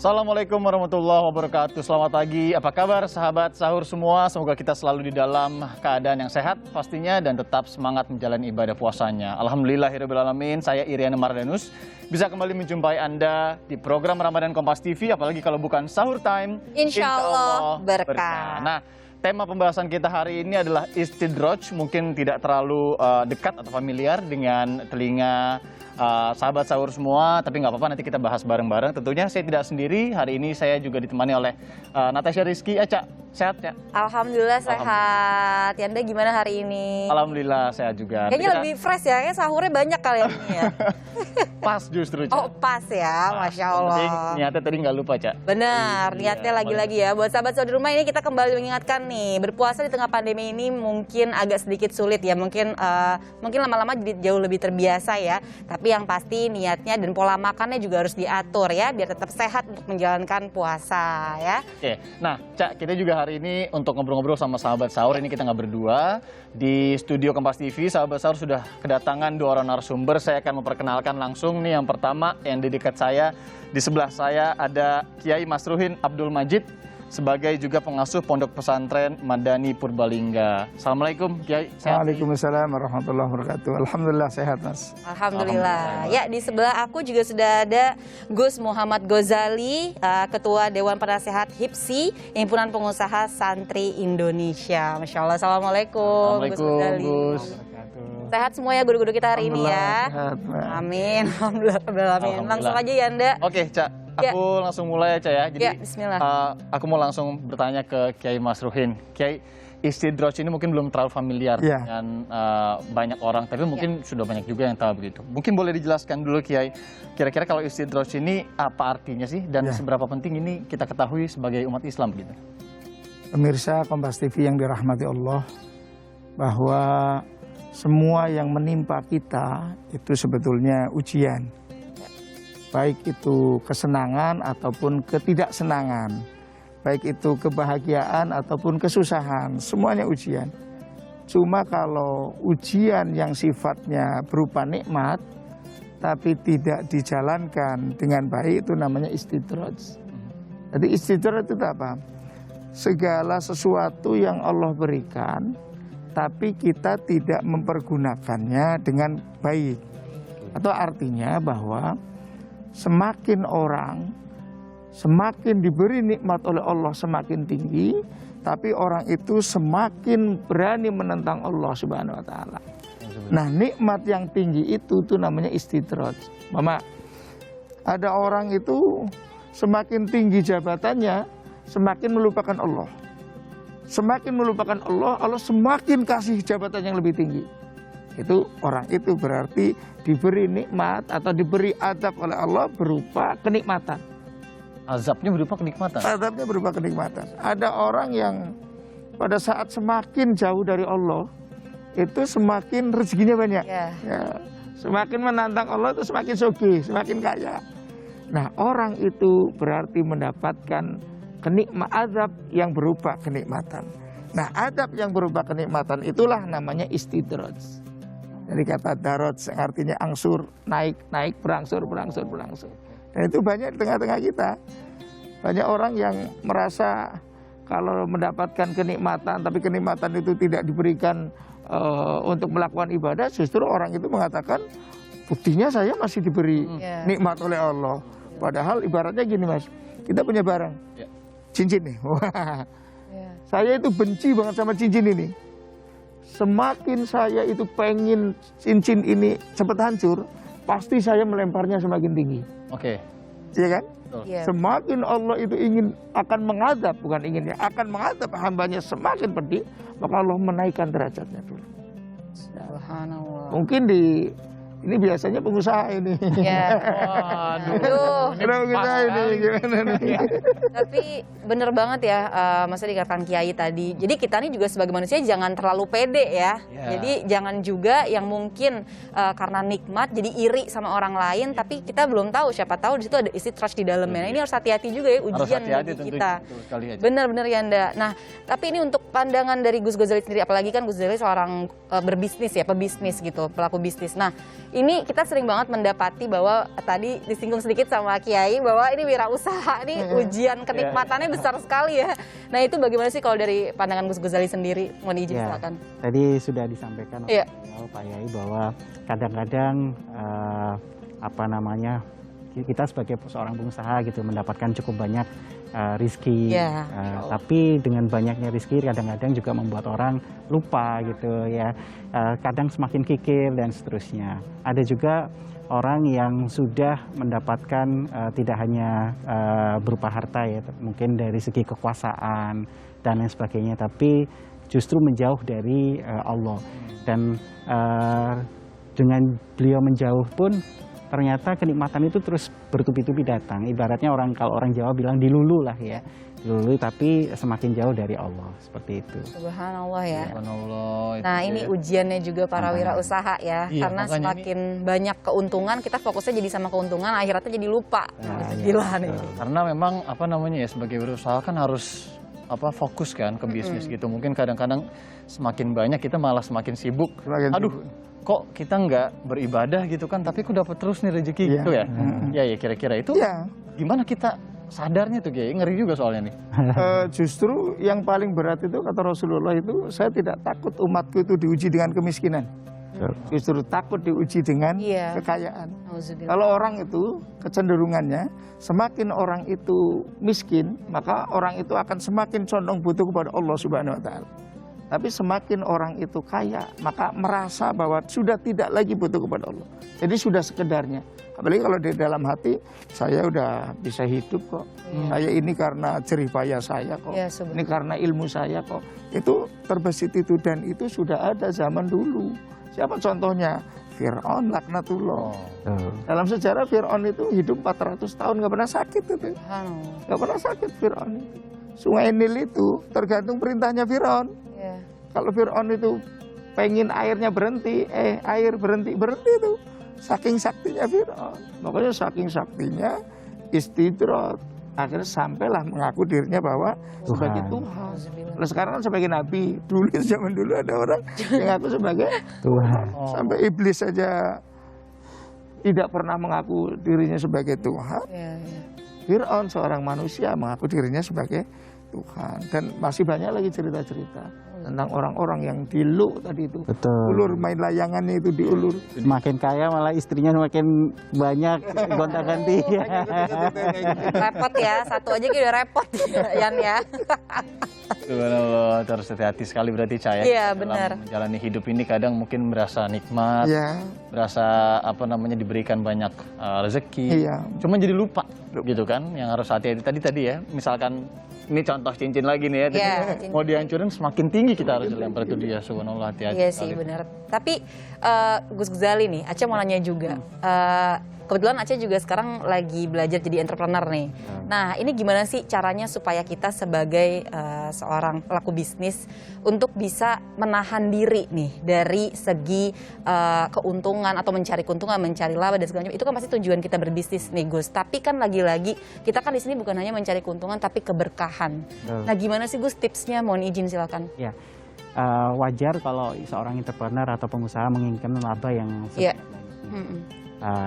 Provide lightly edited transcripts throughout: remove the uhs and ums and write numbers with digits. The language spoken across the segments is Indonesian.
Assalamualaikum warahmatullahi wabarakatuh. Selamat pagi, apa kabar sahabat sahur semua? Semoga kita selalu di dalam keadaan yang sehat pastinya dan tetap semangat menjalani ibadah puasanya. Alhamdulillahirrahmanirrahim, saya Iriana Mardanus bisa kembali menjumpai Anda di program Ramadan Kompas TV, apalagi kalau bukan sahur time. Insya Allah berkah. Nah, tema pembahasan kita hari ini adalah istidroj, mungkin tidak terlalu dekat atau familiar dengan telinga sahabat sahur semua, tapi nggak apa-apa, nanti kita bahas bareng-bareng. Tentunya saya tidak sendiri, hari ini saya juga ditemani oleh Natasha Rizky. Aca, sehat ya? Alhamdulillah sehat. Yanda gimana hari ini? Alhamdulillah sehat juga. Kayaknya lebih fresh ya, kayaknya sahurnya banyak kali ini ya. Pas justru, Ca. Oh pas ya, Masya Allah. Penting niatnya tadi nggak lupa, Ca. Benar, niatnya lagi-lagi ya. Buat sahabat sahur di rumah ini kita kembali mengingatkan nih, berpuasa di tengah pandemi ini mungkin agak sedikit sulit ya, mungkin lama-lama jadi jauh lebih terbiasa ya. Tapi yang pasti niatnya dan pola makannya juga harus diatur ya, biar tetap sehat untuk menjalankan puasa ya. Oke, nah Cak, kita juga hari ini untuk ngobrol-ngobrol sama sahabat sahur, ini kita nggak berdua. Di studio Kompas TV, sahabat sahur sudah kedatangan 2 orang narasumber. Saya akan memperkenalkan langsung nih, yang pertama yang di dekat saya, di sebelah saya ada Kiai Masruhin Abdul Majid, sebagai juga pengasuh Pondok Pesantren Madani Purbalingga. Assalamualaikum Kiai. Waalaikumsalam warahmatullahi wabarakatuh. Alhamdulillah sehat, Mas. Alhamdulillah. Ya, di sebelah aku juga sudah ada Gus Muhammad Ghazali, Ketua Dewan Penasehat HIPSI, Himpunan Pengusaha Santri Indonesia. Masya Allah. Assalamualaikum Gus Ghazali. Gus. Sehat semua ya guru-guru kita hari ini ya. Sehat, Amin. Alhamdulillah. Langsung aja ya Anda. Oke, Cak. Aku langsung mulai aja ya. Jadi ya, bismillah. Aku mau langsung bertanya ke Kiai Masruhin. Kiai, istidroj ini mungkin belum terlalu familiar dengan banyak orang, tapi mungkin sudah banyak juga yang tahu begitu. Mungkin boleh dijelaskan dulu Kiai, kira-kira kalau istidroj ini apa artinya sih dan seberapa penting ini kita ketahui sebagai umat Islam gitu. Pemirsa Kompas TV yang dirahmati Allah, bahwa semua yang menimpa kita itu sebetulnya ujian. Baik itu kesenangan ataupun ketidaksenangan, baik itu kebahagiaan ataupun kesusahan, semuanya ujian. Cuma kalau ujian yang sifatnya berupa nikmat, tapi tidak dijalankan dengan baik, itu namanya istidroj. Jadi istidroj itu apa? Segala sesuatu yang Allah berikan, tapi kita tidak mempergunakannya dengan baik. Atau artinya bahwa semakin orang semakin diberi nikmat oleh Allah semakin tinggi, tapi orang itu semakin berani menentang Allah Subhanahu wa taala. Nah, nikmat yang tinggi itu namanya istidroj. Mama, ada orang itu semakin tinggi jabatannya semakin melupakan Allah. Semakin melupakan Allah, Allah semakin kasih jabatan yang lebih tinggi. Itu orang itu berarti diberi nikmat atau diberi azab oleh Allah berupa kenikmatan. Azabnya berupa kenikmatan? Azabnya berupa kenikmatan. Ada orang yang pada saat semakin jauh dari Allah, itu semakin rezekinya banyak. Ya, semakin menantang Allah itu semakin sugih, semakin kaya. Nah, orang itu berarti mendapatkan azab yang berupa kenikmatan. Nah, azab yang berupa kenikmatan itulah namanya istidroj. Dari kata daroj artinya angsur, naik, naik, berangsur, berangsur, berangsur. Dan itu banyak di tengah-tengah kita. Banyak orang yang merasa kalau mendapatkan kenikmatan, tapi kenikmatan itu tidak diberikan untuk melakukan ibadah, justru orang itu mengatakan, buktinya saya masih diberi nikmat oleh Allah. Padahal ibaratnya gini, Mas, kita punya barang, cincin nih. Saya itu benci banget sama cincin ini. Semakin saya itu pengen cincin ini cepat hancur, pasti saya melemparnya semakin tinggi. Oke. Iya kan? Semakin Allah itu akan mengadab, bukan ingin ya, akan mengadab hambanya semakin pedih, maka Allah menaikkan derajatnya dulu. Subhanallah. Mungkin ini biasanya pengusaha ini. Waduh. Pengusaha ini gimana nih? Tapi bener banget ya, maksudnya dikatakan Kiai tadi. Jadi kita nih juga sebagai manusia jangan terlalu pede ya. Jadi jangan juga yang mungkin karena nikmat jadi iri sama orang lain, tapi kita belum tahu, siapa tahu di situ ada istidroj di dalamnya. Nah, ini harus hati-hati juga ya, ujian bagi kita. Bener-bener ya Anda. Nah, tapi ini untuk pandangan dari Gus Ghazali sendiri, apalagi kan Gus Ghazali seorang berbisnis ya, pebisnis gitu, pelaku bisnis. Nah, ini kita sering banget mendapati bahwa tadi disinggung sedikit sama Kiai bahwa ini wirausaha, ini ujian kenikmatannya besar sekali ya. Nah itu bagaimana sih kalau dari pandangan Gus Ghazali sendiri? Mohon izin silakan. Tadi sudah disampaikan oleh Pak Yai bahwa kadang-kadang kita sebagai seorang pengusaha gitu mendapatkan cukup banyak rizki, tapi dengan banyaknya rizki kadang-kadang juga membuat orang lupa gitu ya, kadang semakin kikir dan seterusnya. Ada juga orang yang sudah mendapatkan tidak hanya berupa harta ya, mungkin dari segi kekuasaan dan lain sebagainya, tapi justru menjauh dari Allah. Dan dengan beliau menjauh pun ternyata kenikmatan itu terus bertubi-tubi datang. Ibaratnya kalau orang Jawa bilang dilulu lah ya, dilulu tapi semakin jauh dari Allah, seperti itu. Subhanallah ya. Subhanallah. Nah ini ujiannya juga para wirausaha ya, karena semakin banyak keuntungan kita fokusnya jadi sama keuntungan, akhirnya jadi lupa. Gila nih. Karena memang sebagai wirausaha kan harus fokus kan ke bisnis gitu. Mungkin kadang-kadang semakin banyak kita malah semakin sibuk. Kok kita nggak beribadah gitu kan, tapi kok dapat terus nih rezeki gitu ya. Ya kira-kira itu gimana kita sadarnya tuh Kiai? Ngeri juga soalnya nih. Justru yang paling berat itu kata Rasulullah itu, saya tidak takut umatku itu diuji dengan kemiskinan. Justru takut diuji dengan kekayaan. Kalau orang itu kecenderungannya semakin orang itu miskin, maka orang itu akan semakin condong butuh kepada Allah Subhanahu wa taala. Tapi semakin orang itu kaya, maka merasa bahwa sudah tidak lagi butuh kepada Allah. Jadi sudah sekedarnya. Apalagi kalau di dalam hati, saya udah bisa hidup kok. Saya ini karena jerih payah saya kok. Ini karena ilmu saya kok. Itu terbesit itu, dan itu sudah ada zaman dulu. Siapa contohnya? Fir'aun laknatullah. Dalam sejarah Fir'aun itu hidup 400 tahun nggak pernah sakit itu. Nggak pernah sakit Fir'aun itu. Sungai Nil itu tergantung perintahnya Fir'aun. Kalau Fir'aun itu pengen airnya berhenti, air berhenti itu. Saking saktinya Fir'aun. Makanya saking saktinya istidrat. Akhirnya sampailah mengaku dirinya bahwa sebagai Tuhan. Kalau sekarang kan sebagai Nabi. Dulu zaman dulu ada orang yang ngaku sebagai Tuhan. Sampai iblis saja tidak pernah mengaku dirinya sebagai Tuhan. Fir'aun seorang manusia mengaku dirinya sebagai Tuhan. Dan masih banyak lagi cerita-cerita tentang orang-orang yang diluk tadi itu. Ulur, main layangannya itu diulur. Makin kaya malah istrinya makin banyak gonta-ganti. Repot ya, satu aja udah repot Yan ya. Subhanallah, harus hati-hati sekali berarti Caya. Iya benar. Menjalani hidup ini kadang mungkin merasa nikmat, merasa diberikan banyak rezeki. Cuma jadi lupa gitu kan, yang harus hati-hati tadi ya. Misalkan ini contoh cincin lagi nih ya, mau dihancurin semakin tinggi kita harus lempar itu dia. Subhanallah, hati-hati. Iya sih benar. Tapi Gus Ghazali nih, Aceh mau nanya juga. Kebetulan Aceh juga sekarang lagi belajar jadi entrepreneur nih. Nah ini gimana sih caranya supaya kita sebagai seorang pelaku bisnis untuk bisa menahan diri nih dari segi keuntungan atau mencari keuntungan, mencari laba dan segala macam. Itu kan pasti tujuan kita berbisnis nih Gus. Tapi kan lagi-lagi kita kan di sini bukan hanya mencari keuntungan tapi keberkahan. Nah gimana sih Gus tipsnya? Mohon izin silakan. Ya. Wajar kalau seorang entrepreneur atau pengusaha menginginkan laba yang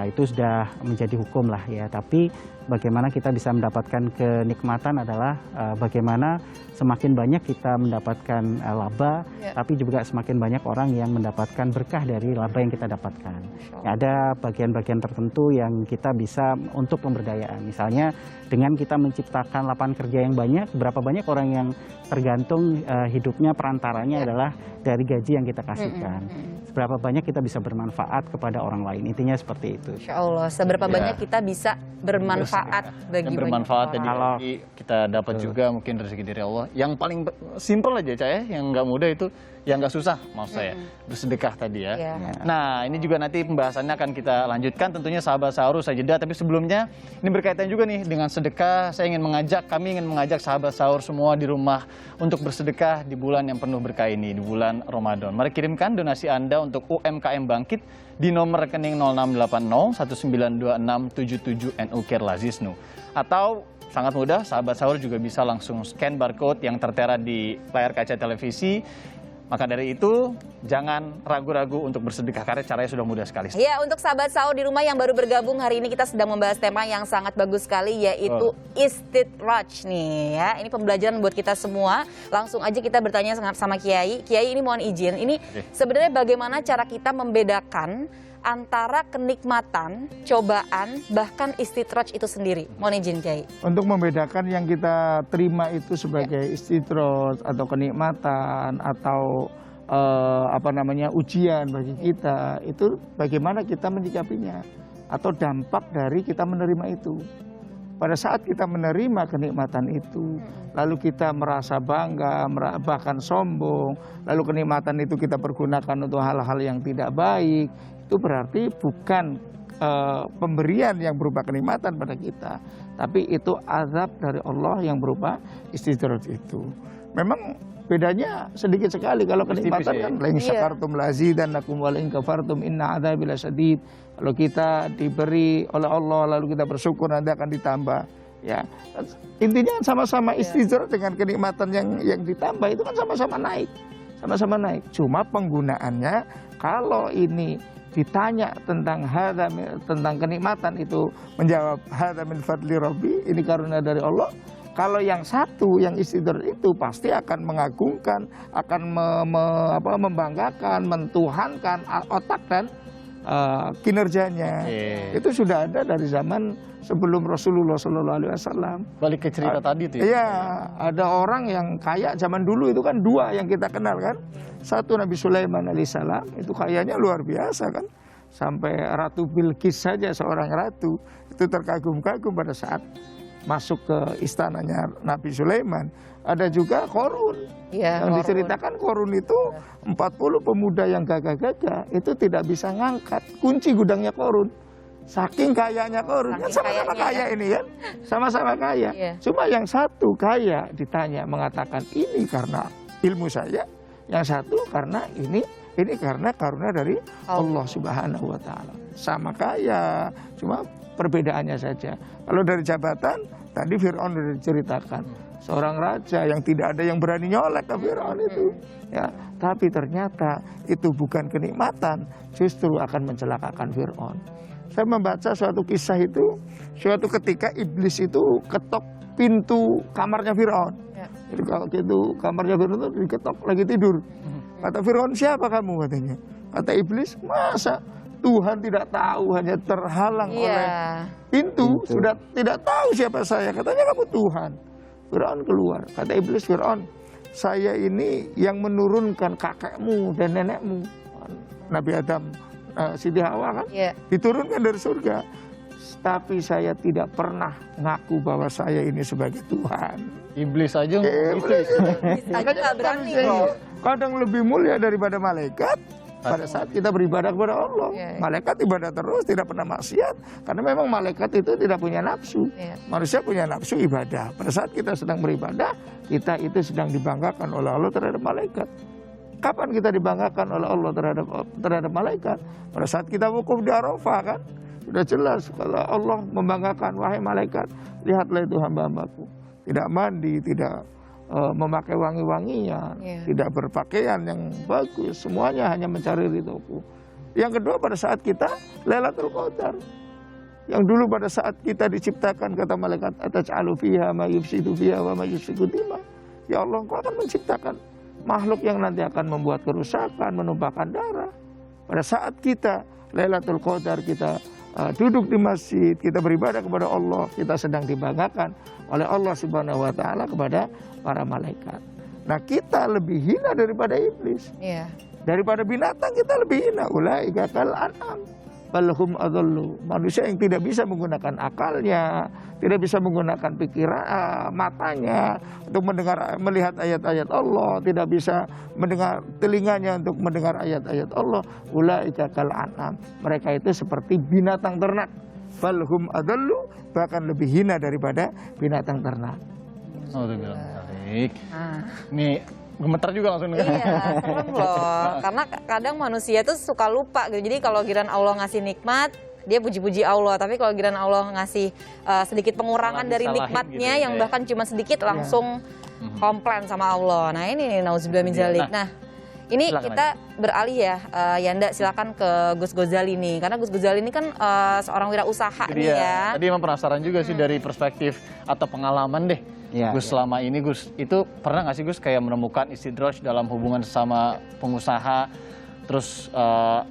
itu sudah menjadi hukum lah ya. Tapi bagaimana kita bisa mendapatkan kenikmatan adalah bagaimana semakin banyak kita mendapatkan laba, tapi juga semakin banyak orang yang mendapatkan berkah dari laba yang kita dapatkan. Ada bagian-bagian tertentu yang kita bisa untuk pemberdayaan. Misalnya dengan kita menciptakan lapangan kerja yang banyak, berapa banyak orang yang tergantung hidupnya perantaranya adalah dari gaji yang kita kasihkan. Seberapa banyak kita bisa bermanfaat kepada orang lain. Intinya seperti itu. Insya Allah, seberapa banyak kita bisa bermanfaat bagi bermanfaat banyak orang. Kalau kita dapat juga mungkin rezeki dari Allah. Yang paling simple aja Caya, yang nggak mudah itu, yang nggak susah maksud saya, bersedekah tadi ya. Nah ini juga nanti pembahasannya akan kita lanjutkan tentunya sahabat sahur usai jeda. Tapi sebelumnya ini berkaitan juga nih dengan sedekah. Kami ingin mengajak sahabat sahur semua di rumah untuk bersedekah di bulan yang penuh berkah ini, di bulan Ramadan. Mari kirimkan donasi Anda untuk UMKM Bangkit di nomor rekening 0680 1926 77 NU Kerlazisnu. Atau sangat mudah, sahabat sahur juga bisa langsung scan barcode yang tertera di layar kaca televisi. Maka dari itu, jangan ragu-ragu untuk bersedekah karena caranya sudah mudah sekali. Ya, untuk sahabat sahur di rumah yang baru bergabung, hari ini kita sedang membahas tema yang sangat bagus sekali, yaitu istidraj nih ya. Ini pembelajaran buat kita semua. Langsung aja kita bertanya sama Kiai. Kiai, ini mohon izin, ini sebenarnya bagaimana cara kita membedakan antara kenikmatan, cobaan, bahkan istidraj itu sendiri? Mohon izin Kiai. Untuk membedakan yang kita terima itu sebagai istidraj atau kenikmatan atau ujian bagi kita, itu bagaimana kita menyikapinya atau dampak dari kita menerima itu. Pada saat kita menerima kenikmatan itu, lalu kita merasa bangga, bahkan sombong, lalu kenikmatan itu kita pergunakan untuk hal-hal yang tidak baik, itu berarti bukan pemberian yang berupa kenikmatan pada kita, tapi itu azab dari Allah yang berupa istidraj itu. Memang bedanya sedikit sekali. Kalau kenikmatan kan la in syakartum lazidannakum wa la in kafartum inna adzabi lasyadid. Kalau kita diberi oleh Allah lalu kita bersyukur nanti akan ditambah. Ya, intinya sama-sama istidraj dengan kenikmatan yang ditambah itu kan sama-sama naik. Sama-sama naik. Cuma penggunaannya kalau ini ditanya tentang tentang kenikmatan itu menjawab hadza min fadli rabbi, ini karunia dari Allah. Kalau yang satu, yang istidraj itu pasti akan mengagungkan, akan membanggakan, mentuhankan otak dan kinerjanya. Itu sudah ada dari zaman sebelum Rasulullah SAW. Balik ke cerita tadi tuh. Iya, ada orang yang kaya zaman dulu itu kan dua yang kita kenal kan. Satu Nabi Sulaiman alaihissalam, itu kayanya luar biasa kan. Sampai Ratu Bilqis saja seorang ratu itu terkagum-kagum pada saat masuk ke istananya Nabi Sulaiman. Ada juga Qarun. Yang diceritakan Qarun itu 40 pemuda yang gagah-gagah itu tidak bisa ngangkat kunci gudangnya Qarun. Saking kayanya Qarun. Kan sama-sama kaya ini kan. Sama-sama kaya. Cuma yang satu kaya ditanya mengatakan ini karena ilmu saya. Yang satu karena ini karena karunia dari Allah Subhanahu wa taala. Sama kaya, cuma perbedaannya saja. Kalau dari jabatan, tadi Fir'aun sudah diceritakan. Seorang raja yang tidak ada yang berani nyolek ke Fir'aun itu. Ya, tapi ternyata itu bukan kenikmatan, justru akan mencelakakan Fir'aun. Saya membaca suatu kisah itu, suatu ketika iblis itu ketok pintu kamarnya Fir'aun. Jadi kalau gitu kamarnya Fir'aun itu diketok lagi tidur. Kata Fir'aun, siapa kamu katanya? Kata iblis, masa Tuhan tidak tahu, hanya terhalang oleh pintu, sudah tidak tahu siapa saya. Katanya kamu Tuhan. Fir'aun keluar. Kata iblis, Fir'aun, saya ini yang menurunkan kakekmu dan nenekmu. Nabi Adam, Siti Hawa kan, diturunkan dari surga. Tapi saya tidak pernah ngaku bahwa saya ini sebagai Tuhan. Iblis aja iblis. Nggak berani. Kadang lebih mulia daripada malaikat. Pada saat kita beribadah kepada Allah, malaikat ibadah terus, tidak pernah maksiat. Karena memang malaikat itu tidak punya nafsu. Manusia punya nafsu ibadah. Pada saat kita sedang beribadah, kita itu sedang dibanggakan oleh Allah terhadap malaikat. Kapan kita dibanggakan oleh Allah terhadap malaikat? Pada saat kita wukuf di Arafah kan? Sudah jelas kalau Allah membanggakan, wahai malaikat, lihatlah itu hamba-hambaku. Tidak mandi, tidak memakai wangi-wangian, tidak berpakaian yang bagus, semuanya hanya mencari ridhoku. Yang kedua pada saat kita Lailatul Qadar. Yang dulu pada saat kita diciptakan kata malaikat ataj'alu fiha ma yufsidu fiha wa ma yusfiku dima. Ya Allah, Engkau akan menciptakan makhluk yang nanti akan membuat kerusakan, menumpahkan darah. Pada saat kita Lailatul Qadar, kita duduk di masjid, kita beribadah kepada Allah, kita sedang dibanggakan oleh Allah Subhanahu wa taala kepada para malaikat. Nah, kita lebih hina daripada iblis. Daripada binatang kita lebih hina. Ulaika kal an'am bal hum adallu. Manusia yang tidak bisa menggunakan akalnya, tidak bisa menggunakan pikiran matanya untuk melihat ayat-ayat Allah, tidak bisa mendengar telinganya untuk mendengar ayat-ayat Allah. Ulaika kal an'am. Mereka itu seperti binatang ternak. Bal hum adallu, bahkan lebih hina daripada binatang ternak. Baik. Nih gemeter juga langsung. Iya, serem loh. Karena kadang manusia tuh suka lupa gitu. Jadi kalau giliran Allah ngasih nikmat, dia puji-puji Allah. Tapi kalau giliran Allah ngasih sedikit pengurangan dari nikmatnya gitu, yang bahkan cuma sedikit, langsung komplain sama Allah. Nah ini nih, nauzubillah min dzalik. Nah, Ini Silakan kita beralih ya, Yanda, silakan ke Gus Gozali nih, karena Gus Gozali ini kan seorang wirausaha Itu nih dia. ya. Tadi emang penasaran juga sih dari perspektif atau pengalaman deh. Iya, Gus iya. selama ini Gus, itu pernah nggak sih Gus kayak menemukan istidraj dalam hubungan sama pengusaha, terus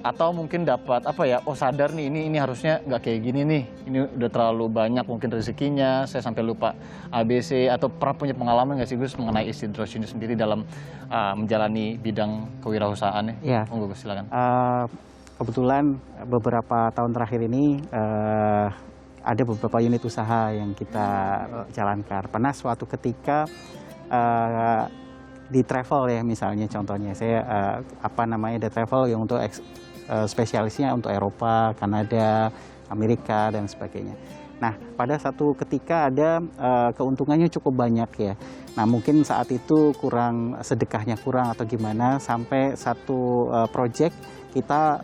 atau mungkin dapat apa ya, oh sadar nih ini harusnya nggak kayak gini nih, ini udah terlalu banyak mungkin rezekinya, saya sampai lupa ABC, atau pernah punya pengalaman nggak sih Gus mengenai istidraj ini sendiri dalam menjalani bidang kewirausahaan ya? Iya. Monggo Gus, silakan. Kebetulan beberapa tahun terakhir ini ada beberapa unit usaha yang kita jalankan. Pernah suatu ketika di travel ya, misalnya contohnya saya ada travel yang untuk spesialisnya untuk Eropa, Kanada, Amerika dan sebagainya. Nah, pada satu ketika ada keuntungannya cukup banyak ya. Nah, mungkin saat itu sedekahnya kurang atau gimana, sampai satu project kita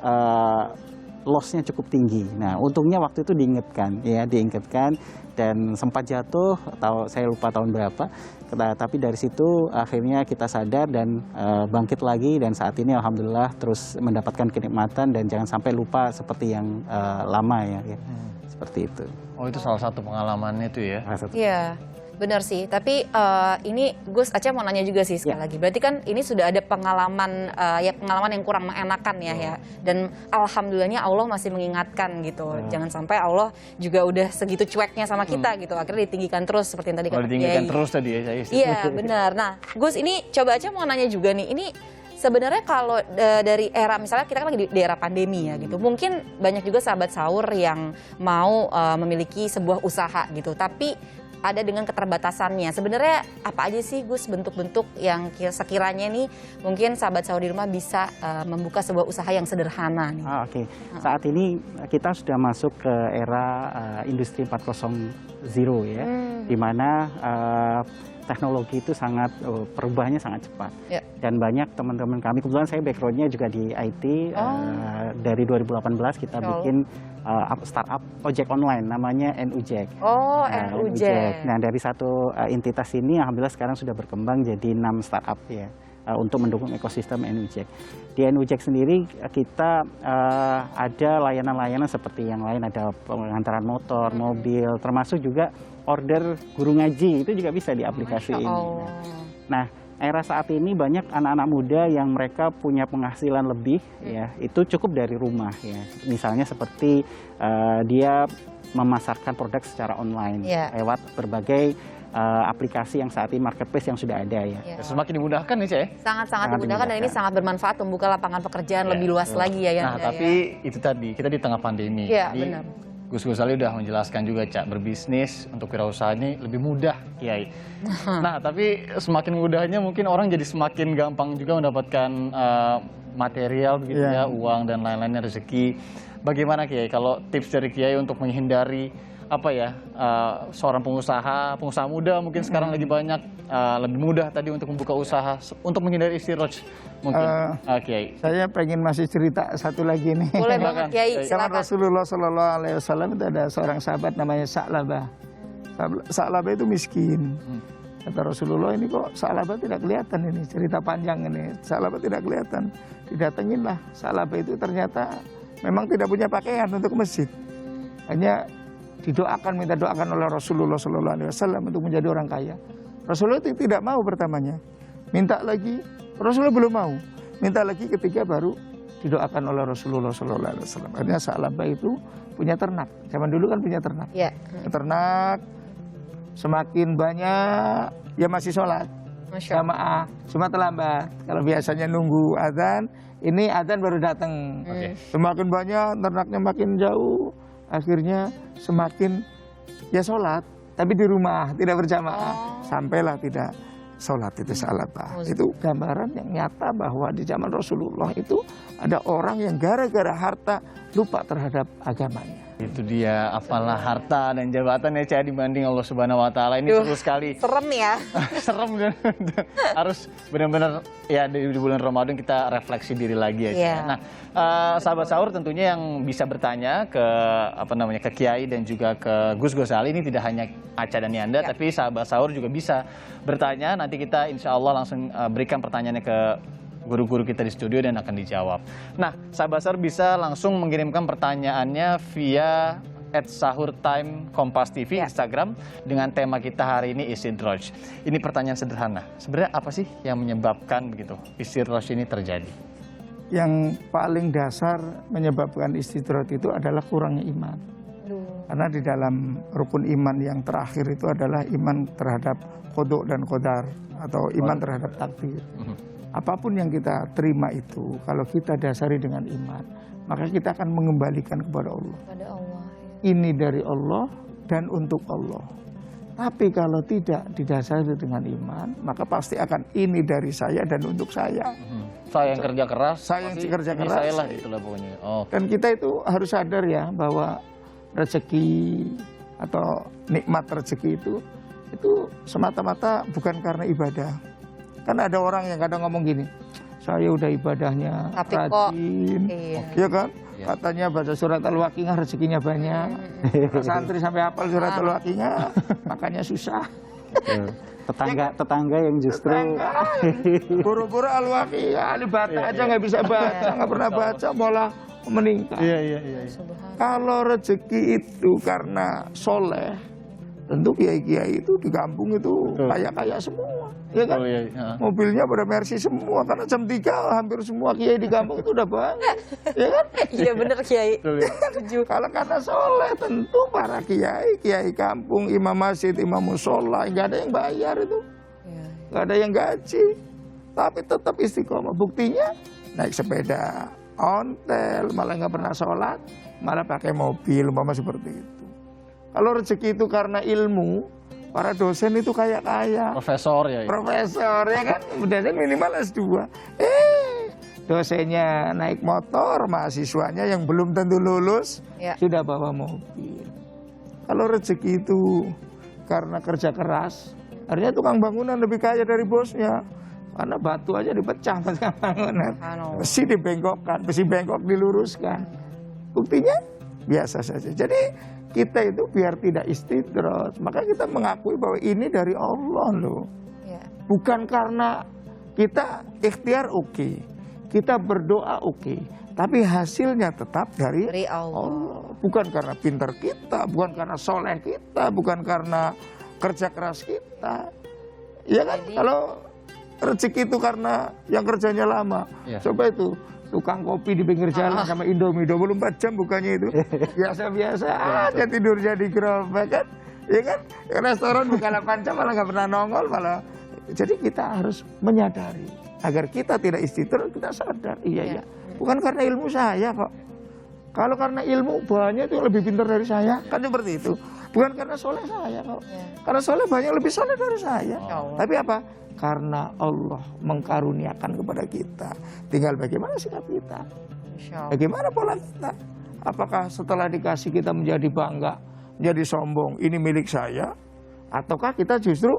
loss-nya cukup tinggi. Nah, untungnya waktu itu diingatkan dan sempat jatuh, atau saya lupa tahun berapa. Tapi dari situ akhirnya kita sadar dan bangkit lagi, dan saat ini alhamdulillah terus mendapatkan kenikmatan dan jangan sampai lupa seperti yang lama ya. Seperti itu. Oh, itu salah satu pengalamannya itu ya? Iya, benar sih. Tapi ini Gus, Aca mau nanya juga sih sekali lagi. Berarti kan ini sudah ada pengalaman pengalaman yang kurang mengenakan ya. Dan alhamdulillahnya Allah masih mengingatkan gitu. Jangan sampai Allah juga udah segitu cueknya sama kita gitu. Akhirnya ditinggikan terus seperti yang tadi kata ditinggikan Kiai. terus tadi ya saya. Iya, benar. Nah, Gus, ini coba Aca mau nanya juga nih. Ini sebenarnya kalau dari era, misalnya kita kan lagi di era pandemi ya gitu, mungkin banyak juga sahabat sahur yang mau memiliki sebuah usaha gitu, tapi ada dengan keterbatasannya. Sebenarnya apa aja sih Gus bentuk-bentuk yang sekiranya nih mungkin sahabat sahur di rumah bisa membuka sebuah usaha yang sederhana nih? Oke. Saat ini kita sudah masuk ke era industri 4.0 ya, di mana teknologi itu perubahannya sangat cepat. Ya. Dan banyak teman-teman kami, kebetulan saya backgroundnya juga di IT, dari 2018 kita bikin startup ojek online namanya NUJek. Oh, NUJek. Nah, dari satu entitas ini alhamdulillah sekarang sudah berkembang jadi 6 startup ya, untuk mendukung ekosistem NUJek. Di NUJek sendiri kita ada layanan-layanan seperti yang lain, ada pengantaran motor, mobil, termasuk juga order guru ngaji itu juga bisa di aplikasi ini. Nah, era saat ini banyak anak-anak muda yang mereka punya penghasilan lebih ya, itu cukup dari rumah ya. Misalnya seperti dia memasarkan produk secara online lewat berbagai aplikasi yang saat ini marketplace yang sudah ada ya. Semakin dimudahkan nih Cek. Sangat dimudahkan dan ini sangat bermanfaat membuka lapangan pekerjaan lebih luas lagi ya. Nah, tapi itu tadi kita di tengah pandemi. Iya, Jadi, benar. Gus Gozali udah menjelaskan juga Cak, berbisnis untuk wirausaha ini lebih mudah Kiai. Nah, tapi semakin mudahnya mungkin orang jadi semakin gampang juga mendapatkan material begitu ya, uang dan lain-lainnya, rezeki. Bagaimana Kiai kalau tips dari Kiai untuk menghindari seorang pengusaha muda mungkin sekarang lagi banyak, lebih mudah tadi untuk membuka usaha untuk menghindari istidraj mungkin. Kiai. Saya pengen masih cerita satu lagi nih. Boleh banget Kiai, Zaman silakan. Rasulullah SAW itu ada seorang sahabat namanya Sa'labah. Sa'labah itu miskin. Kata Rasulullah, ini kok Sa'labah tidak kelihatan ini, cerita panjang ini. Sa'labah tidak kelihatan. Didatanginlah Sa'labah itu, ternyata memang tidak punya pakaian untuk masjid. Hanya minta doakan oleh Rasulullah SAW untuk menjadi orang kaya. Rasulullah tidak mau pertamanya. Minta lagi, Rasulullah belum mau. Minta lagi, ketiga baru didoakan oleh Rasulullah SAW. Akhirnya Sa'labah itu punya ternak. Zaman dulu kan punya ternak. Ya. Ternak semakin banyak, ya masih sholat. Jamaah, cuma terlambat. Kalau biasanya nunggu adzan, ini adzan baru datang. Semakin banyak, ternaknya makin jauh. Akhirnya semakin ya sholat, tapi di rumah, tidak berjamaah. Sampailah tidak sholat itu Sa'labah. Itu gambaran yang nyata bahwa di zaman Rasulullah itu ada orang yang gara-gara harta lupa terhadap agamanya. Itu dia, apalah harta dan jabatan ya Cak dibanding Allah Subhanahu wa taala. Ini seru sekali. Serem ya. Serem dan harus benar-benar ya di bulan Ramadan kita refleksi diri lagi ya. Cak. Nah, sahabat sahur tentunya yang bisa bertanya ke ke Kiai dan juga ke Gus Gozali ini tidak hanya Aca dan Yanda, tapi sahabat sahur juga bisa bertanya. Nanti kita insya Allah langsung berikan pertanyaannya ke guru-guru kita di studio dan akan dijawab. Nah, sahabat sahur bisa langsung mengirimkan pertanyaannya via @sahurtime Kompas TV Instagram dengan tema kita hari ini istidraj. Ini pertanyaan sederhana. Sebenarnya apa sih yang menyebabkan begitu istidraj ini terjadi? Yang paling dasar menyebabkan istidraj itu adalah kurangnya iman. Karena di dalam rukun iman yang terakhir itu adalah iman terhadap qada dan qadar atau iman terhadap takdir. Apapun yang kita terima itu, kalau kita dasari dengan iman, maka kita akan mengembalikan kepada Allah. Ini dari Allah dan untuk Allah. Tapi kalau tidak didasari dengan iman, maka pasti akan ini dari saya dan untuk saya. Saya yang kerja keras, saya yang kerja ini keras. saya lah itulah pokoknya. Oh. Dan kita itu harus sadar ya bahwa rezeki atau nikmat rezeki itu semata-mata bukan karena ibadah. Kan ada orang yang kadang ngomong gini, saya udah ibadahnya tapi rajin, ya kan? Iya. Katanya baca surat Al-Waqiah rezekinya banyak. Santri sampai hafal surat Al-Waqiah, makanya susah. Tetangga yang justru Buru-buru Al-Waqiah, Al-Bata aja nggak bisa baca, nggak pernah baca, malah meningkat. Iya. Kalau rezeki itu karena soleh, tentu kiai-kiai itu di kampung itu kaya-kaya semua, ya kan? Oh, iya. Mobilnya pada Mercy semua, karena jam 3 hampir semua kiai di kampung itu udah banyak, ya kan? Iya bener Kiai. Kalau karena soleh, tentu para kiai kampung, imam masjid, imam musola, nggak ada yang bayar itu, nggak ada yang gaji, tapi tetap istiqomah. Buktinya naik sepeda, ontel, malah nggak pernah sholat, malah pakai mobil, umpama seperti itu. Kalau rezeki itu karena ilmu, para dosen itu kaya-kaya. Profesor ya. Profesor ya kan, dosen minimal S2. Dosennya naik motor, mahasiswanya yang belum tentu lulus sudah bawa mobil. Kalau rezeki itu karena kerja keras, artinya tukang bangunan lebih kaya dari bosnya. Karena batu aja dipecah tukang bangunan. Besi dibengkokkan, besi bengkok diluruskan. Buktinya biasa saja. Jadi kita itu biar tidak istidraj, maka kita mengakui bahwa ini dari Allah loh. Bukan karena kita ikhtiar kita berdoa tapi hasilnya tetap dari Allah. Bukan karena pintar kita, bukan karena soleh kita, bukan karena kerja keras kita. Ya kan? Kalau rezeki itu karena yang kerjanya lama, coba itu tukang kopi di pinggir jalan sama Indomie 24 jam bukannya itu biasa-biasa aja tidur jadi gerobak kan, ya kan? Restoran buka 8 jam malah nggak pernah nongol malah. Jadi kita harus menyadari agar kita tidak istidraj, kita sadar iya bukan karena ilmu saya kok. Kalau karena ilmu banyak itu yang lebih pintar dari saya kan seperti itu. Bukan karena soleh saya kok. Karena soleh banyak lebih soleh dari saya. Tapi apa? Karena Allah mengkaruniakan kepada kita. Tinggal bagaimana sikap kita. Bagaimana pola kita. Apakah setelah dikasih kita menjadi bangga, menjadi sombong, ini milik saya? Ataukah kita justru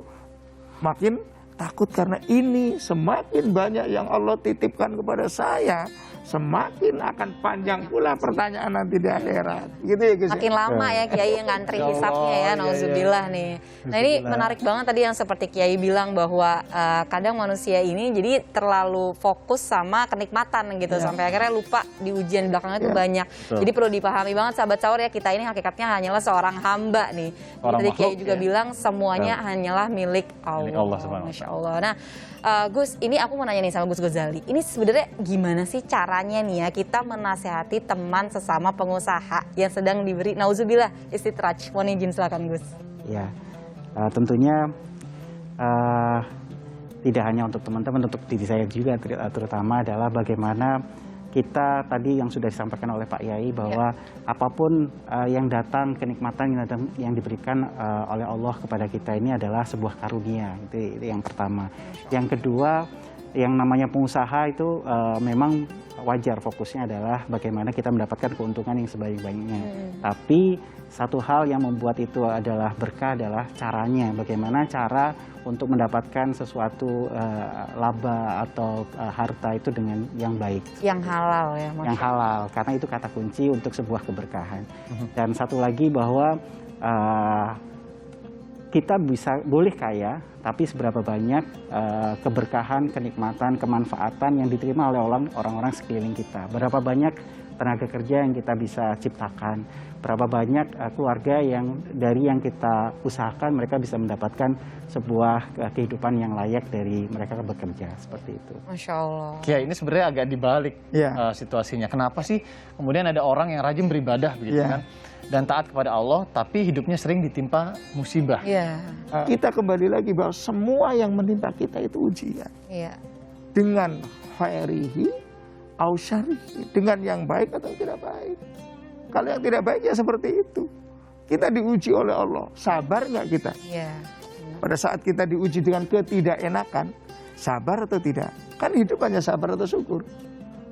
makin takut karena ini semakin banyak yang Allah titipkan kepada saya, semakin akan panjang pula pertanyaan nanti di akhirat. Gitu ya guys. Makin lama ya Kiai yang ngantri hisapnya ya, nauzubillah nih. Nah ini menarik banget tadi yang seperti Kiai bilang bahwa kadang manusia ini jadi terlalu fokus sama kenikmatan gitu sampai akhirnya lupa di ujian belakangnya itu banyak. Jadi perlu dipahami banget sahabat sahur ya, kita ini hakikatnya hanyalah seorang hamba nih. Tadi Kiai juga bilang semuanya hanyalah milik Allah. Masya Allah. Nah Gus, ini aku mau nanya nih sama Gus Ghazali. Ini sebenarnya gimana sih caranya nih ya kita menasehati teman sesama pengusaha yang sedang diberi nauzubillah istidraj? Mohon izin silakan Gus. Ya, tentunya tidak hanya untuk teman-teman, untuk diri saya juga terutama adalah bagaimana kita tadi yang sudah disampaikan oleh Pak Yai bahwa apapun yang datang, kenikmatan yang diberikan oleh Allah kepada kita ini adalah sebuah karunia. Itu yang pertama. Yang kedua, yang namanya pengusaha itu memang wajar fokusnya adalah bagaimana kita mendapatkan keuntungan yang sebanyak-banyaknya. Tapi satu hal yang membuat itu adalah berkah adalah caranya. Bagaimana cara untuk mendapatkan sesuatu laba atau harta itu dengan yang baik. Yang halal ya. Yang halal, karena itu kata kunci untuk sebuah keberkahan. Dan satu lagi bahwa kita boleh kaya, tapi seberapa banyak keberkahan, kenikmatan, kemanfaatan yang diterima oleh orang-orang sekeliling kita. Berapa banyak tenaga kerja yang kita bisa ciptakan, berapa banyak keluarga yang dari yang kita usahakan mereka bisa mendapatkan sebuah kehidupan yang layak dari mereka bekerja, seperti itu. Masya Allah. Kiai, ini sebenarnya agak dibalik situasinya. Kenapa sih kemudian ada orang yang rajin beribadah begitu kan, dan taat kepada Allah, tapi hidupnya sering ditimpa musibah. Kita kembali lagi bahwa semua yang menimpa kita itu ujian. Dengan khairihi au syarihi, dengan yang baik atau tidak baik. Kalau yang tidak baik ya seperti itu. Kita diuji oleh Allah. Sabar nggak kita? Pada saat kita diuji dengan ketidakenakan, sabar atau tidak? Kan hidup hanya sabar atau syukur.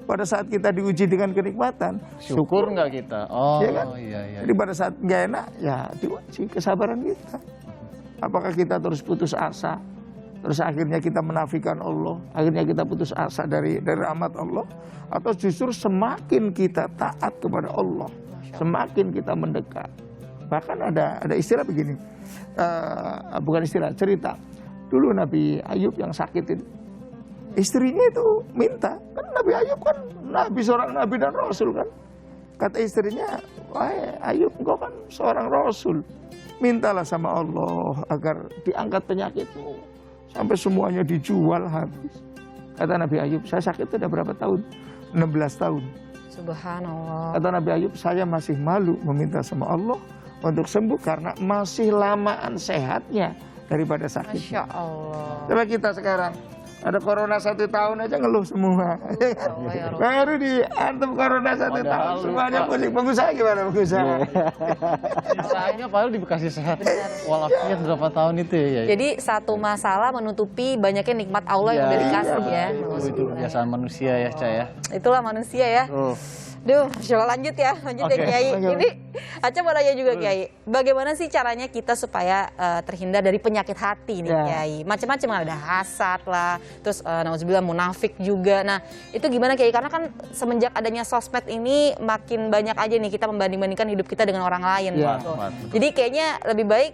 Pada saat kita diuji dengan kenikmatan, syukur nggak kita? Ya kan? Iya. Jadi pada saat nggak enak, ya diuji kesabaran kita. Apakah kita terus putus asa? Terus akhirnya kita menafikan Allah, akhirnya kita putus asa dari rahmat Allah, atau justru semakin kita taat kepada Allah, semakin kita mendekat. Bahkan ada istilah begini, bukan istilah, cerita. Dulu Nabi Ayub yang sakit itu, istrinya itu minta, kan Nabi Ayub kan nabi, seorang nabi dan rasul kan. Kata istrinya, wahai Ayub, engkau kan seorang rasul, mintalah sama Allah agar diangkat penyakitmu. Sampai semuanya dijual habis. Kata Nabi Ayub, saya sakit sudah berapa tahun? 16 tahun. Subhanallah. Kata Nabi Ayub, saya masih malu meminta sama Allah untuk sembuh karena masih lamaan sehatnya daripada sakitnya. Masya Allah. Coba kita sekarang, ada corona 1 tahun aja ngeluh semua. Baru diantem corona 1 tahun, semuanya pusing. Pengusaha gimana pengusaha? Misalnya padahal di Bekasi sehat walafiat berapa tahun itu ya. Jadi satu masalah menutupi banyaknya nikmat Allah yang udah dikasih ya. Itu kebiasaan manusia ya, Ca ya. Itulah manusia ya. Duh, coba lanjut ya Kiai. Ini Aca mau nanya juga Kiai, bagaimana sih caranya kita supaya terhindar dari penyakit hati nih Kiai? Macam-macam, ada hasad lah, terus nauzubillah munafik juga. Nah itu gimana Kiai? Karena kan semenjak adanya sosmed ini makin banyak aja nih kita membanding-bandingkan hidup kita dengan orang lain. Gitu. Jadi kayaknya lebih baik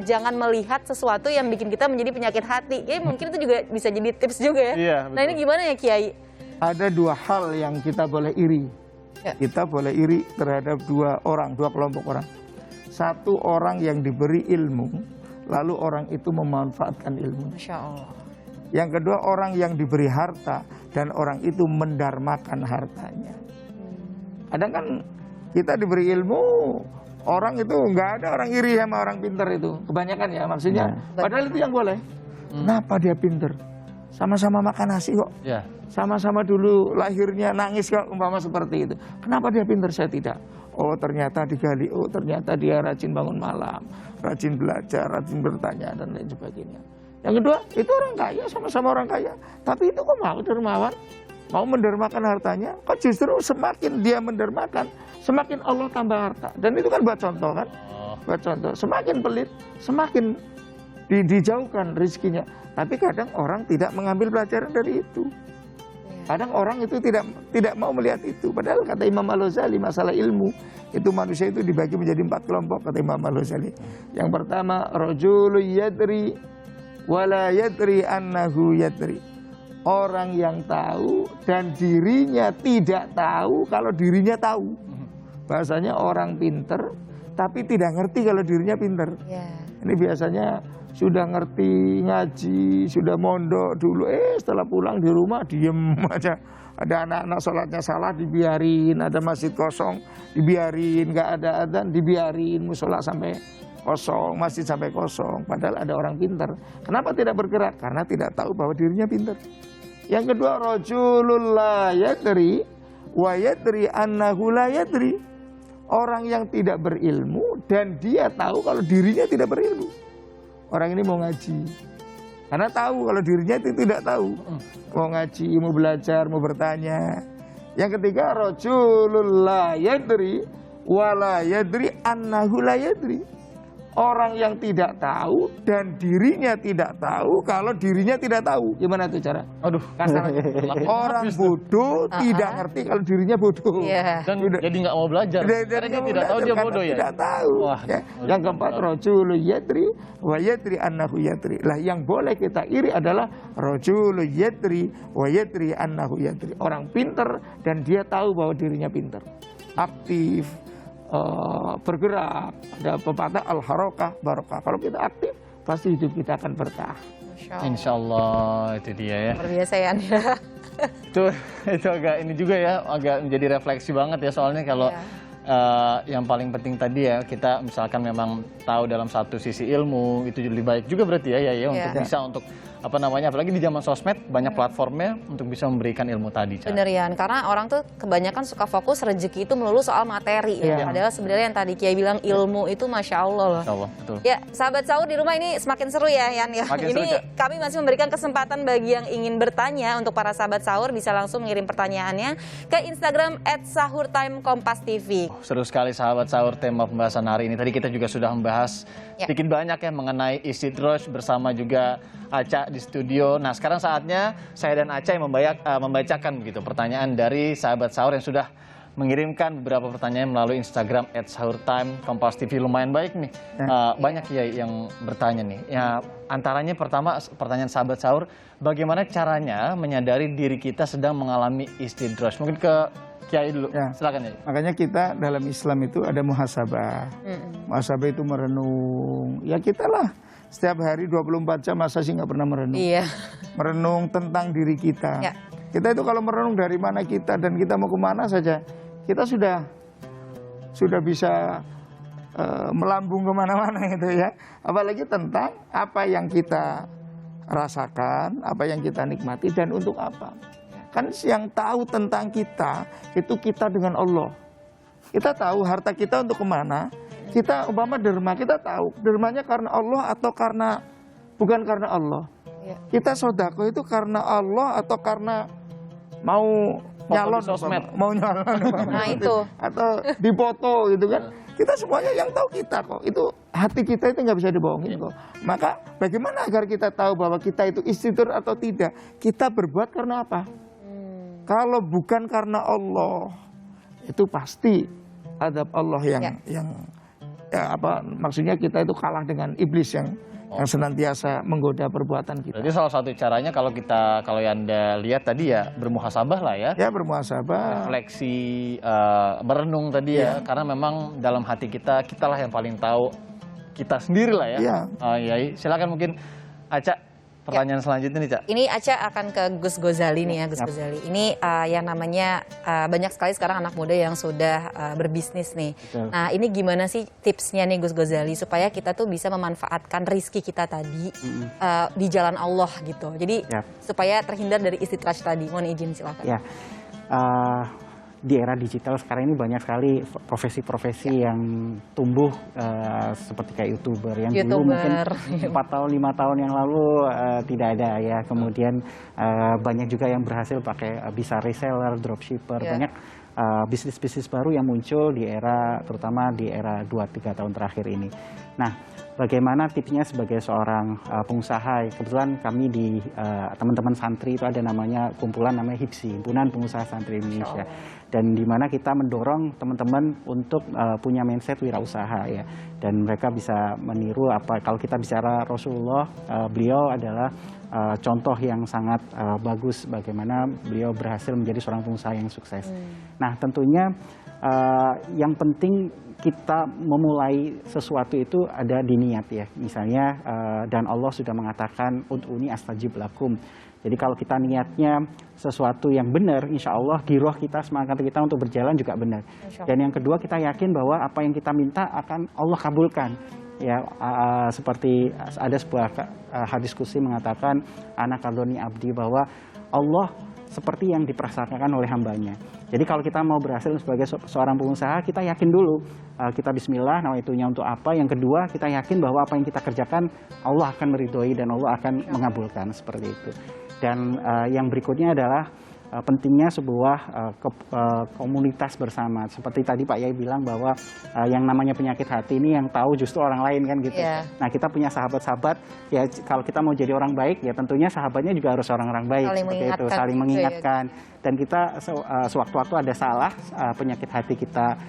jangan melihat sesuatu yang bikin kita menjadi penyakit hati. Ya mungkin itu juga bisa jadi tips juga ya. Nah ini gimana ya Kiai? Ada 2 hal yang kita boleh iri. Kita boleh iri terhadap 2 kelompok orang. Satu, orang yang diberi ilmu, lalu orang itu memanfaatkan ilmu. Masya Allah. Yang kedua, orang yang diberi harta dan orang itu mendarmakan hartanya. Kadang kan kita diberi ilmu, orang itu nggak ada orang iri sama orang pinter itu. Kebanyakan ya maksudnya. Padahal itu yang boleh. Kenapa dia pinter? Sama-sama makan nasi kok. Sama-sama dulu lahirnya nangis kok, umpama seperti itu. Kenapa dia pintar, saya tidak? Oh ternyata digali, oh ternyata dia rajin bangun malam, rajin belajar, rajin bertanya, dan lain sebagainya. Yang kedua, itu orang kaya, sama-sama orang kaya. Tapi itu kok mau dermawan, mau mendermakan hartanya. Kok justru semakin dia mendermakan, semakin Allah tambah harta. Dan itu kan buat contoh kan? Buat contoh, semakin pelit, semakin dijauhkan rezekinya. Tapi kadang orang tidak mengambil pelajaran dari itu. Kadang orang itu tidak mau melihat itu. Padahal kata Imam Al-Ghazali, masalah ilmu itu manusia itu dibagi menjadi 4 kelompok kata Imam Al-Ghazali. Yang pertama, rajulun yadri wala yadri annahu yadri. Orang yang tahu dan dirinya tidak tahu kalau dirinya tahu. Bahasanya orang pinter tapi tidak ngerti kalau dirinya pinter. Ini biasanya sudah ngerti ngaji, sudah mondok dulu, setelah pulang di rumah diem aja. Ada anak-anak sholatnya salah dibiarin, ada masjid kosong dibiarin, nggak ada adzan dibiarin, musola sampai kosong, masjid sampai kosong. Padahal ada orang pintar. Kenapa tidak bergerak? Karena tidak tahu bahwa dirinya pintar. Yang kedua, rajulul la yadri wa yadri annahu la yadri. Orang yang tidak berilmu dan dia tahu kalau dirinya tidak berilmu. Orang ini mau ngaji, karena tahu kalau dirinya itu tidak tahu. Mau ngaji, mau belajar, mau bertanya. Yang ketiga, rajulul la yadri wa la yadri annahu la yadri. Orang yang tidak tahu dan dirinya tidak tahu kalau dirinya tidak tahu. Gimana tuh cara? Aduh, Kasar. Orang bodoh tidak ngerti kalau dirinya bodoh. Dan jadi nggak mau belajar. Karena dia tidak tahu dia bodoh ya. Tidak tahu. Wah, Ya. Yang keempat, rajulun yadri wa yadri annahu yadri. Lah yang boleh kita iri adalah rajulun yadri wa yadri annahu yadri. Orang pinter dan dia tahu bahwa dirinya pinter. Aktif, bergerak. Ada pepatah al-harakah barakah. Kalau kita aktif, pasti hidup kita akan berkah. Insya Allah, itu dia ya. Luar biasa ya Anda. Itu agak ini juga ya, agak menjadi refleksi banget ya, soalnya kalau yang paling penting tadi ya, kita misalkan memang tahu dalam satu sisi ilmu, itu lebih baik juga berarti ya untuk bisa untuk apa namanya, apalagi di zaman sosmed banyak platformnya untuk bisa memberikan ilmu tadi. Bener Yan, karena orang tuh kebanyakan suka fokus rezeki itu melulu soal materi ya. Padahal sebenarnya yang tadi Kiai bilang ilmu itu Masya Allah loh. Masya Allah, betul. Ya, sahabat sahur di rumah ini semakin seru ya Yan ya. Makin Ini seru, kami masih memberikan kesempatan bagi yang ingin bertanya. Untuk para sahabat sahur bisa langsung mengirim pertanyaannya ke Instagram @sahurtimekompastv. Seru sekali sahabat sahur tema pembahasan hari ini. Tadi kita juga sudah membahas sedikit banyak ya mengenai istidroj bersama juga Aca di studio. Nah, sekarang saatnya saya dan Aca yang membacakan begitu pertanyaan dari sahabat sahur yang sudah mengirimkan beberapa pertanyaan melalui Instagram @sahurtimekompastv. Lumayan baik nih. Banyak ya yang bertanya nih. Ya, antaranya pertama pertanyaan sahabat sahur, bagaimana caranya menyadari diri kita sedang mengalami istidroj? Mungkin ke Kiai dulu, silakan ya. Makanya kita dalam Islam itu ada muhasabah. Muhasabah itu merenung. Ya kita lah, setiap hari 24 jam masa sih nggak pernah merenung. Iya. Merenung tentang diri kita. Kita itu kalau merenung dari mana kita dan kita mau kemana saja, kita sudah bisa melambung kemana-mana gitu ya. Apalagi tentang apa yang kita rasakan, apa yang kita nikmati dan untuk apa. Kan yang tahu tentang kita, itu kita dengan Allah. Kita tahu harta kita untuk kemana. Kita umpama derma, kita tahu dermanya karena Allah atau karena bukan karena Allah. Kita sodako itu karena Allah atau karena mau nyalon, mau nyalon, nah itu atau dipoto gitu kan. Kita semuanya yang tahu kita kok. Itu hati kita itu nggak bisa dibohongin kok. Maka bagaimana agar kita tahu bahwa kita itu istidroj atau tidak? Kita berbuat karena apa? Kalau bukan karena Allah, itu pasti adab Allah yang maksudnya kita itu kalah dengan iblis yang senantiasa menggoda perbuatan kita. Jadi salah satu caranya kalau Anda lihat tadi ya bermuhasabah lah ya. Ya, bermuhasabah. Refleksi, merenung tadi ya, karena memang dalam hati kita, kitalah yang paling tahu kita sendiri lah ya. Silakan mungkin Aca. Pertanyaan selanjutnya nih, Cak. Ini Aca akan ke Gus Gozali nih ya, Gus Gozali. Ini yang namanya banyak sekali sekarang anak muda yang sudah berbisnis nih. Nah, ini gimana sih tipsnya nih Gus Gozali supaya kita tuh bisa memanfaatkan rizki kita tadi di jalan Allah gitu. Jadi supaya terhindar dari istidroj tadi. Mohon izin silakan. Ya. Di era digital sekarang ini banyak sekali profesi-profesi yang tumbuh seperti kayak YouTuber yang dulu mungkin 4 tahun 5 tahun yang lalu tidak ada ya. Kemudian banyak juga yang berhasil pakai bisa reseller, dropshipper, banyak bisnis-bisnis baru yang muncul di era, terutama di era 2-3 tahun terakhir ini. Nah, bagaimana tipsnya sebagai seorang pengusaha? Kebetulan kami di teman-teman santri itu ada namanya kumpulan namanya HIPSI, Himpunan Pengusaha Santri Indonesia. Dan di mana kita mendorong teman-teman untuk punya mindset wirausaha ya. Dan mereka bisa meniru apa, kalau kita bicara Rasulullah, beliau adalah contoh yang sangat bagus bagaimana beliau berhasil menjadi seorang pengusaha yang sukses. Nah, tentunya yang penting kita memulai sesuatu itu ada di niat ya. Misalnya dan Allah sudah mengatakan ud'uni astajib lakum. Jadi kalau kita niatnya sesuatu yang benar, insya Allah di roh kita, semangat kita untuk berjalan juga benar. Dan yang kedua, kita yakin bahwa apa yang kita minta akan Allah kabulkan. Ya, seperti ada sebuah hadis qudsi mengatakan anak kadoni abdi, bahwa Allah seperti yang diprasangkakan oleh hambanya. Jadi kalau kita mau berhasil sebagai seorang pengusaha, kita yakin dulu, kita bismillah, nawaitunya untuk apa. Yang kedua, kita yakin bahwa apa yang kita kerjakan Allah akan meridhoi dan Allah akan mengabulkan, seperti itu. Dan yang berikutnya adalah pentingnya sebuah komunitas bersama. Seperti tadi Pak Yai bilang bahwa yang namanya penyakit hati ini yang tahu justru orang lain kan gitu. Nah kita punya sahabat-sahabat, ya kalau kita mau jadi orang baik ya tentunya sahabatnya juga harus orang-orang baik, seperti itu, saling mengingatkan. Dan kita sewaktu-waktu ada salah, penyakit hati kita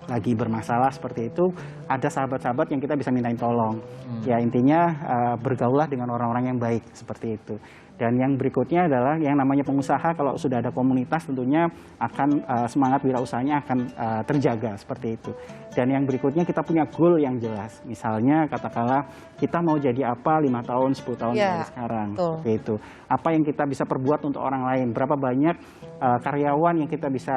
lagi bermasalah seperti itu, ada sahabat-sahabat yang kita bisa mintain tolong. Ya intinya bergaulah dengan orang-orang yang baik seperti itu. Dan yang berikutnya adalah yang namanya pengusaha, kalau sudah ada komunitas tentunya akan semangat wirausahanya akan terjaga seperti itu. Dan yang berikutnya kita punya goal yang jelas. Misalnya katakanlah kita mau jadi apa 5 tahun, 10 tahun dari sekarang. Seperti itu. Apa yang kita bisa perbuat untuk orang lain. Berapa banyak karyawan yang kita bisa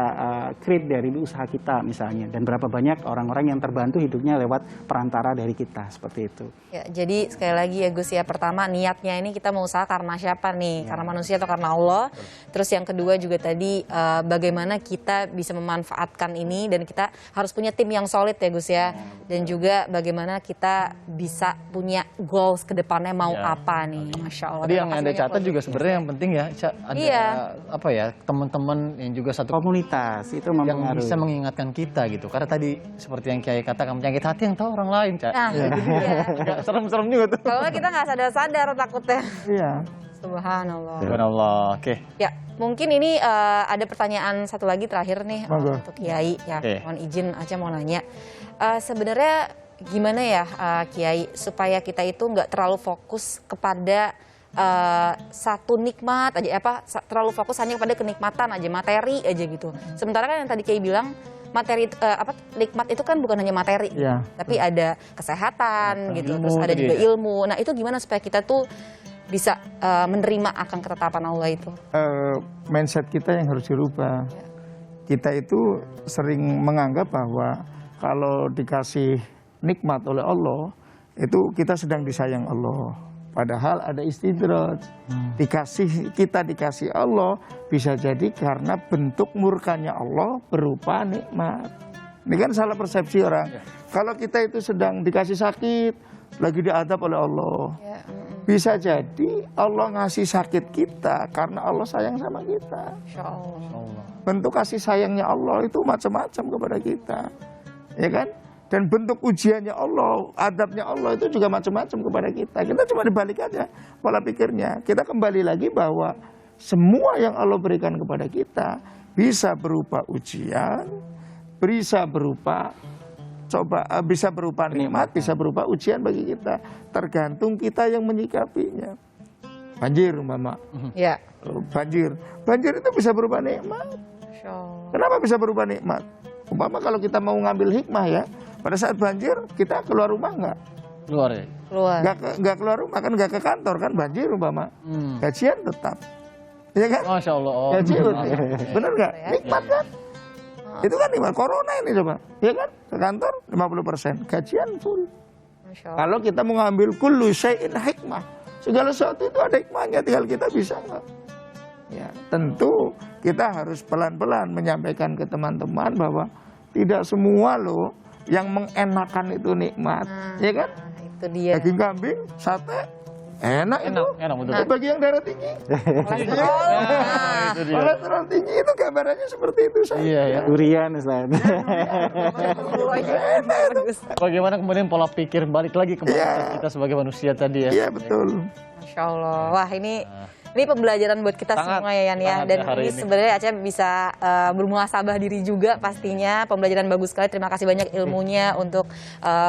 create dari usaha kita misalnya. Dan berapa banyak orang-orang yang terbantu hidupnya lewat perantara dari kita. Seperti itu. Ya, jadi sekali lagi ya Gus ya, pertama niatnya ini kita mau usaha karena siapa nih? Karena manusia atau karena Allah? Terus yang kedua juga tadi bagaimana kita bisa memanfaatkan ini dan kita harus punya tim yang solid ya Gus ya. Dan juga bagaimana kita bisa punya goals ke depannya mau apa nih, Masya Allah. Tadi yang Anda catat juga sebenarnya yang penting ya, ada apa ya, teman-teman yang juga satu komunitas itu yang bisa mengingatkan kita gitu. Karena tadi seperti yang Kiai katakan, penyakit hati yang tahu orang lain, Cak. Nah, serem-serem juga tuh. Kalau kita nggak sadar-sadar takutnya. Iya. Subhanallah. Subhanallah. Oke. Ya, mungkin ini ada pertanyaan satu lagi terakhir nih untuk Kiai. Ya, mohon izin Aca mau nanya. Sebenarnya gimana ya Kiai supaya kita itu nggak terlalu fokus kepada satu nikmat aja, terlalu fokus hanya pada kenikmatan aja, materi aja gitu. Sementara kan yang tadi Kiai bilang materi nikmat itu kan bukan hanya materi, tapi ada kesehatan gitu, terus ada juga ilmu. Nah itu gimana supaya kita tuh bisa menerima akan ketetapan Allah itu? Mindset kita yang harus dirubah. Kita itu sering menganggap bahwa kalau dikasih nikmat oleh Allah, itu kita sedang disayang Allah. Padahal ada istidraj. Kita dikasih Allah bisa jadi karena bentuk murkanya Allah berupa nikmat. Ini kan salah persepsi orang. Kalau kita itu sedang dikasih sakit, lagi diadab oleh Allah. Bisa jadi Allah ngasih sakit kita karena Allah sayang sama kita. Bentuk kasih sayangnya Allah itu macam-macam kepada kita. Ya kan? Dan bentuk ujiannya Allah, adabnya Allah itu juga macam-macam kepada kita. Kita cuma dibalik aja pola pikirnya. Kita kembali lagi bahwa semua yang Allah berikan kepada kita bisa berupa ujian, bisa berupa nikmat, bisa berupa ujian bagi kita. Tergantung kita yang menyikapinya. Banjir umpama. Ya. Banjir itu bisa berupa nikmat. Kenapa bisa berupa nikmat? Umpama kalau kita mau ngambil hikmah ya, pada saat banjir kita keluar rumah nggak? Keluar ya? Keluar. Nggak keluar rumah kan, nggak ke kantor kan, banjir umpama. Gajian tetap. Ya kan? Masya Allah. Gajian bener nggak? Nikmat kan? Itu kan nikmat. Corona ini coba. Ya kan? Ke kantor 50%. Gajian full. Kalau kita mau ngambil kullu syai'in hikmah. Segala sesuatu itu ada hikmahnya, tinggal kita bisa nggak? Ya, tentu kita harus pelan-pelan menyampaikan ke teman-teman bahwa tidak semua loh yang mengenakan itu nikmat, ya kan? Itu dia. Daging kambing, sate, enak itu. Enak betul. Bagi yang darah tinggi, kolesterol tinggi itu gambarannya seperti itu. Iya ya. Durian Ustaz. Bagaimana kemudian pola pikir balik lagi ke kita sebagai manusia tadi ya? Iya betul. Masya Allah. Wah ini pembelajaran buat kita semua ya Yan ya. Dan ini sebenarnya Aceh bisa bermuhasabah diri juga pastinya. Pembelajaran bagus sekali. Terima kasih banyak ilmunya untuk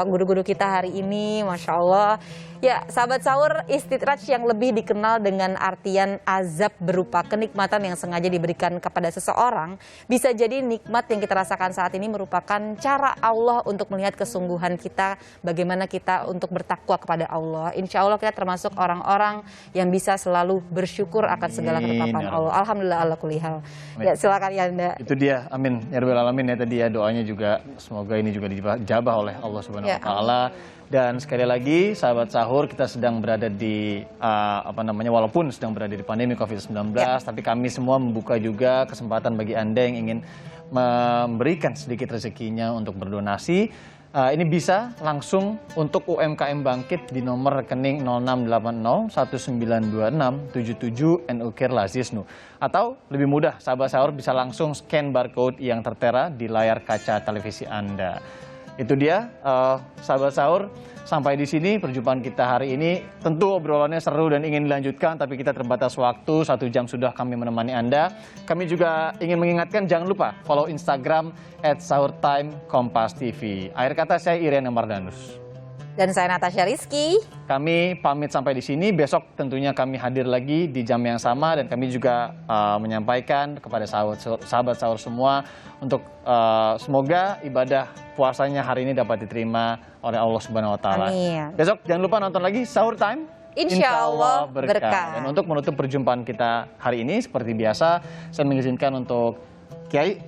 guru-guru kita hari ini. Masya Allah. Ya, sahabat sahur, istidraj yang lebih dikenal dengan artian azab berupa kenikmatan yang sengaja diberikan kepada seseorang, bisa jadi nikmat yang kita rasakan saat ini merupakan cara Allah untuk melihat kesungguhan kita, bagaimana kita untuk bertakwa kepada Allah. Insya Allah kita termasuk orang-orang yang bisa selalu bersyukur akan segala ketetapan Allah. Alhamdulillah ala kulli hal. Ya, silakan Yanda. Itu dia, amin. Ya Rabbal Alamin ya tadi ya, doanya juga semoga ini juga dijabah oleh Allah Subhanahu wa taala. Dan sekali lagi sahabat sahur, kita sedang berada di walaupun sedang berada di pandemi COVID-19, tapi kami semua membuka juga kesempatan bagi Anda yang ingin memberikan sedikit rezekinya untuk berdonasi, ini bisa langsung untuk UMKM Bangkit di nomor rekening 0680 1926 77 NUKIR Lazisnu. Atau lebih mudah, sahabat sahur bisa langsung scan barcode yang tertera di layar kaca televisi Anda. Itu dia, sahabat sahur. Sampai di sini perjumpaan kita hari ini. Tentu obrolannya seru dan ingin dilanjutkan, tapi kita terbatas waktu, 1 jam sudah kami menemani Anda. Kami juga ingin mengingatkan, jangan lupa follow Instagram @sahurtime_kompas.tv. Akhir kata, saya Iriana Mardanus. Dan saya Natasha Rizky. Kami pamit sampai di sini. Besok tentunya kami hadir lagi di jam yang sama, dan kami juga menyampaikan kepada sahabat sahur semua untuk semoga ibadah puasanya hari ini dapat diterima oleh Allah Subhanahu wa taala. Amin. Besok jangan lupa nonton lagi Sahur Time. Insya Allah berkah. Dan untuk menutup perjumpaan kita hari ini, seperti biasa, saya mengizinkan untuk Kiai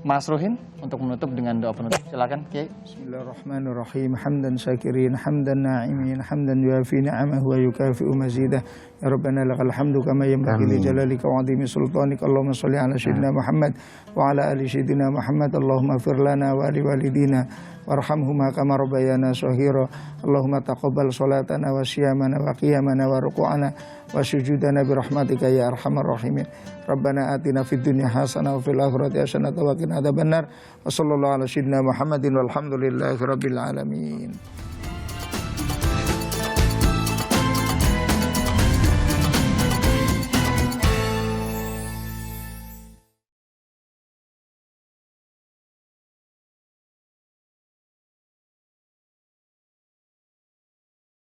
Mas Ruhin untuk menutup dengan doa penutup. Silakan, Kiai. Bismillahirrahmanirrahim. Hamdan syakirin, hamdan na'imin, hamdan yuafi ni'amahu wa yukafi'u mazidah. Ya Rabbana lakal hamdu kama yanbaghi li jalalika wa 'azimi sultanika. Allahumma shalli ala sayyidina Muhammad wa ala ali sayyidina Muhammad. Allahumma ighfir lana wa li walidina warhamhuma kama rabbayana shaghira. Allahumma taqabbal salatana wa siyamana wa qiyamana wa ruku'ana wa sujudana bi rahmatika ya arhamar rahimin. Rabbana atina fid dunya hasanah wa fil akhirati hasanah wa qina adzabannar. Wa sallallahu ala sayyidina Muhammadin walhamdulillahi rabbil alamin.